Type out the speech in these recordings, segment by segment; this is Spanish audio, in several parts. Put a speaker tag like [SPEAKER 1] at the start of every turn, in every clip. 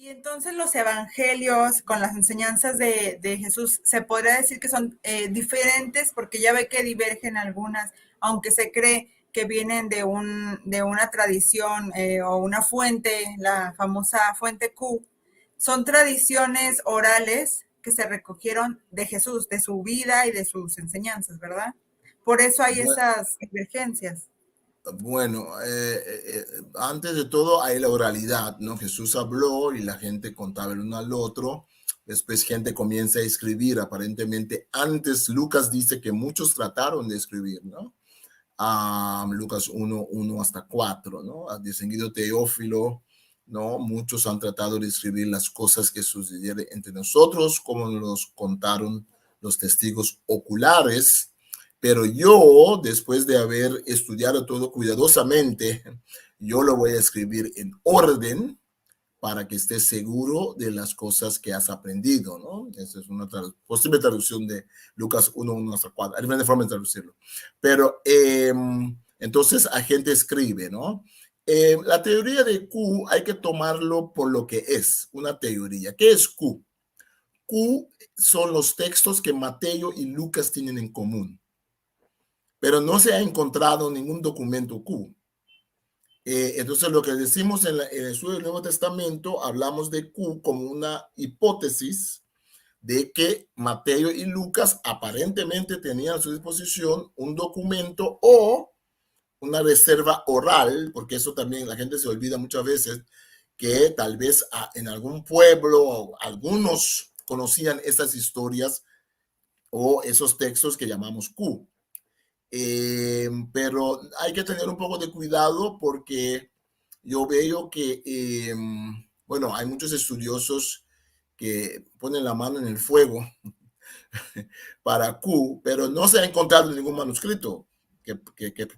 [SPEAKER 1] Y entonces los evangelios con las enseñanzas de Jesús, se podría decir que son diferentes porque ya ve que divergen algunas, aunque se cree que vienen de una tradición o una fuente, la famosa fuente Q, son tradiciones orales que se recogieron de Jesús, de su vida y de sus enseñanzas, ¿verdad? Por eso hay
[SPEAKER 2] Bue-
[SPEAKER 1] esas divergencias.
[SPEAKER 2] Bueno, antes de todo hay la oralidad, ¿no? Jesús habló y la gente contaba el uno al otro. Después gente comienza a escribir. Aparentemente, antes Lucas dice que muchos trataron de escribir, ¿no? Lucas 1 hasta 4, ¿no? De seguido Teófilo, ¿no? Muchos han tratado de escribir las cosas que sucedieron entre nosotros, como nos contaron los testigos oculares, pero yo, después de haber estudiado todo cuidadosamente, yo lo voy a escribir en orden para que estés seguro de las cosas que has aprendido, ¿no? Esa es una posible traducción de Lucas 1 hasta 4. Hay diferentes formas de traducirlo. Pero entonces la gente escribe, ¿no? La teoría de Q hay que tomarlo por lo que es, una teoría. ¿Qué es Q? Q son los textos que Mateo y Lucas tienen en común, pero no se ha encontrado ningún documento Q. Entonces, lo que decimos en el estudio del Nuevo Testamento, hablamos de Q como una hipótesis de que Mateo y Lucas aparentemente tenían a su disposición un documento o una reserva oral, porque eso también la gente se olvida muchas veces, que tal vez en algún pueblo algunos conocían esas historias o esos textos que llamamos Q. Pero hay que tener un poco de cuidado porque yo veo que, bueno, hay muchos estudiosos que ponen la mano en el fuego para Q, pero no se ha encontrado ningún manuscrito que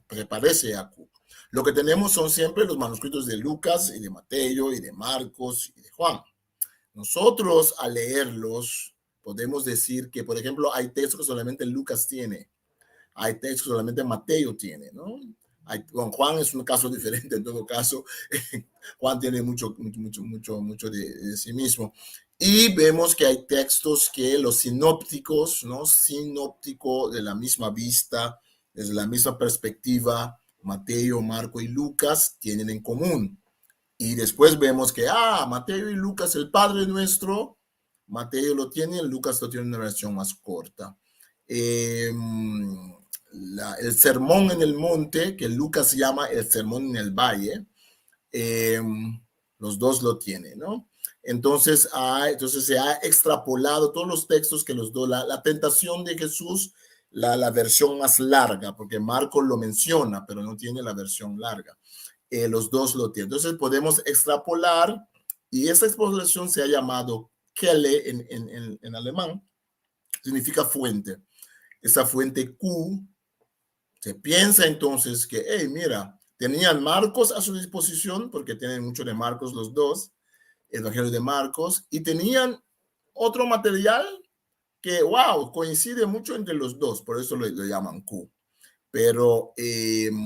[SPEAKER 2] se parece a Q. Lo que tenemos son siempre los manuscritos de Lucas y de Mateo y de Marcos y de Juan. Nosotros al leerlos podemos decir que, por ejemplo, hay textos que solamente Lucas tiene, hay textos que solamente Mateo tiene, ¿no? Con Juan es un caso diferente, en todo caso, Juan tiene mucho de sí mismo. Y vemos que hay textos que los sinópticos, ¿no? Sinóptico de la misma vista, desde la misma perspectiva, Mateo, Marco y Lucas tienen en común. Y después vemos que, Mateo y Lucas, el Padre Nuestro, Mateo lo tiene, Lucas lo tiene en una versión más corta. Eh, el sermón en el monte, que Lucas llama el sermón en el valle, eh, los dos lo tienen, ¿no? Entonces se ha extrapolado todos los textos que los dos, la tentación de Jesús, la versión más larga, porque Marcos lo menciona, pero no tiene la versión larga. Los dos lo tienen. Entonces podemos extrapolar y esa extrapolación se ha llamado Quelle en alemán, significa fuente. Esa fuente Q, se piensa entonces que, hey, mira, tenían Marcos a su disposición, porque tienen mucho de Marcos los dos, el Evangelio de Marcos, y tenían otro material que, wow, coincide mucho entre los dos, por eso lo llaman Q. Pero el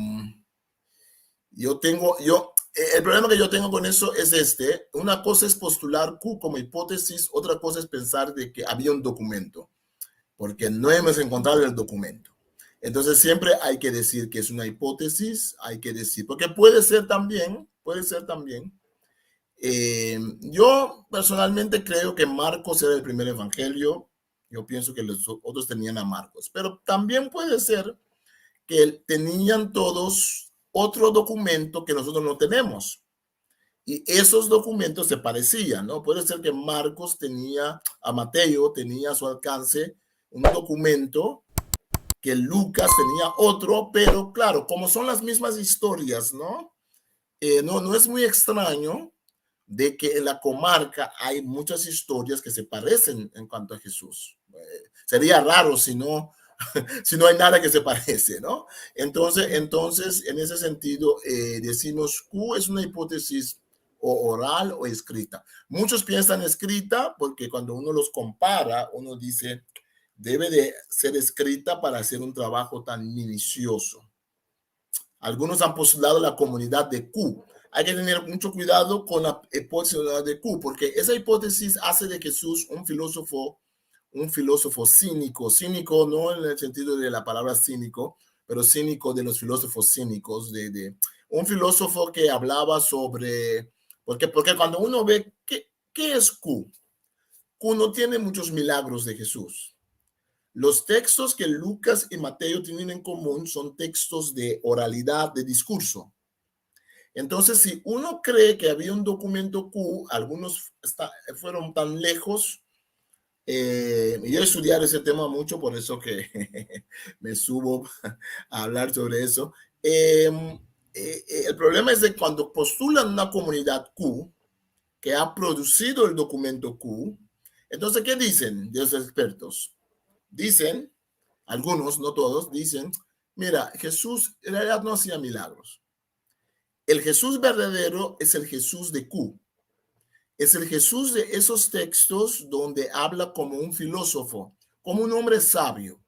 [SPEAKER 2] problema que yo tengo con eso es una cosa es postular Q como hipótesis, otra cosa es pensar de que había un documento, porque no hemos encontrado el documento. Entonces siempre hay que decir que es una hipótesis, hay que decir, porque puede ser también. Yo personalmente creo que Marcos era el primer evangelio, yo pienso que los otros tenían a Marcos, pero también puede ser que tenían todos otro documento que nosotros no tenemos. Y esos documentos se parecían, ¿no? Puede ser que Marcos a Mateo tenía a su alcance un documento, que Lucas tenía otro, pero claro, como son las mismas historias, ¿no? No es muy extraño de que en la comarca hay muchas historias que se parecen en cuanto a Jesús. Sería raro si no hay nada que se parece, ¿no? Entonces en ese sentido, decimos Q es una hipótesis o oral o escrita. Muchos piensan escrita porque cuando uno los compara, uno dice, debe de ser escrita para hacer un trabajo tan minucioso. Algunos han postulado la comunidad de Q. hay que tener mucho cuidado con la hipótesis de Q, porque esa hipótesis hace de Jesús un filósofo cínico, cínico no en el sentido de la palabra cínico, pero cínico de los filósofos cínicos, un filósofo que hablaba sobre, porque cuando uno ve, ¿qué es Q? Q no tiene muchos milagros de Jesús. Los textos que Lucas y Mateo tienen en común son textos de oralidad, de discurso. Entonces, si uno cree que había un documento Q, algunos fueron tan lejos. Yo estudiar ese tema mucho, por eso que me subo a hablar sobre eso. El problema es de cuando postulan una comunidad Q que ha producido el documento Q, entonces, ¿qué dicen los expertos? Dicen, algunos, no todos, dicen, mira, Jesús en realidad no hacía milagros. El Jesús verdadero es el Jesús de Q. Es el Jesús de esos textos donde habla como un filósofo, como un hombre sabio.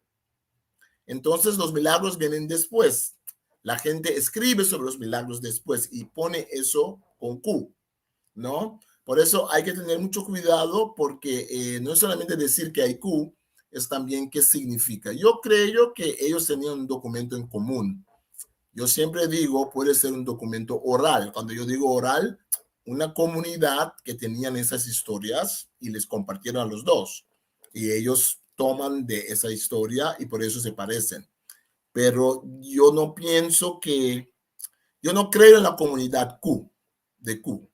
[SPEAKER 2] Entonces los milagros vienen después. La gente escribe sobre los milagros después y pone eso con Q, ¿no? Por eso hay que tener mucho cuidado porque no es solamente decir que hay Q, es también qué significa. Yo creo que ellos tenían un documento en común. Yo siempre digo, puede ser un documento oral. Cuando yo digo oral, una comunidad que tenían esas historias y les compartieron a los dos. Y ellos toman de esa historia y por eso se parecen. Pero yo no yo no creo en la comunidad Q, de Q.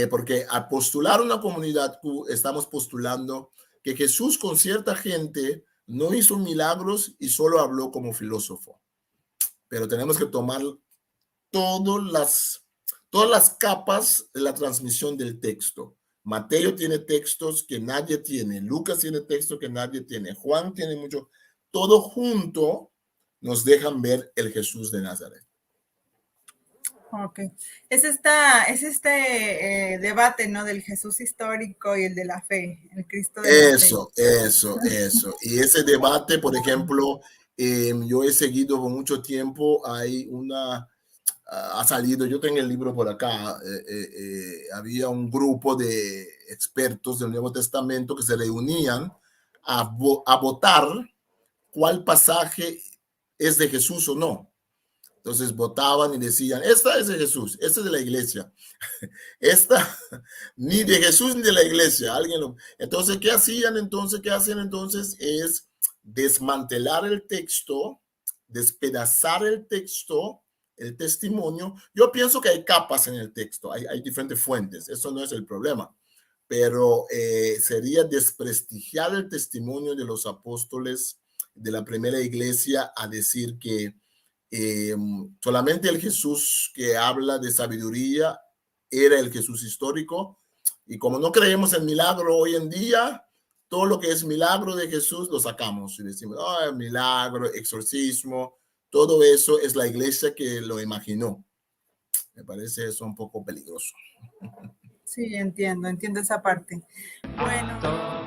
[SPEAKER 2] Porque al postular una comunidad Q, estamos postulando que Jesús con cierta gente no hizo milagros y solo habló como filósofo. Pero tenemos que tomar todas las capas de la transmisión del texto. Mateo tiene textos que nadie tiene, Lucas tiene textos que nadie tiene, Juan tiene mucho, todo junto nos dejan ver el Jesús de Nazaret.
[SPEAKER 1] Ok. Es este debate, ¿no? Del Jesús histórico y el de la fe, el Cristo de la fe.
[SPEAKER 2] Eso. Y ese debate, por ejemplo, yo he seguido por mucho tiempo, ha salido, yo tengo el libro por acá, había un grupo de expertos del Nuevo Testamento que se reunían a votar cuál pasaje es de Jesús o no. Entonces votaban y decían, esta es de Jesús, esta es de la iglesia, esta ni de Jesús ni de la iglesia. Entonces, ¿qué hacían entonces? ¿Qué hacían entonces? Es desmantelar el texto, despedazar el texto, el testimonio. Yo pienso que hay capas en el texto, hay diferentes fuentes, eso no es el problema, pero sería desprestigiar el testimonio de los apóstoles de la primera iglesia a decir que solamente el Jesús que habla de sabiduría era el Jesús histórico, y como no creemos en milagro hoy en día, todo lo que es milagro de Jesús lo sacamos y decimos, oh, milagro, exorcismo, todo eso es la iglesia que lo imaginó. Me parece eso un poco peligroso.
[SPEAKER 1] Sí, entiendo esa parte. Bueno.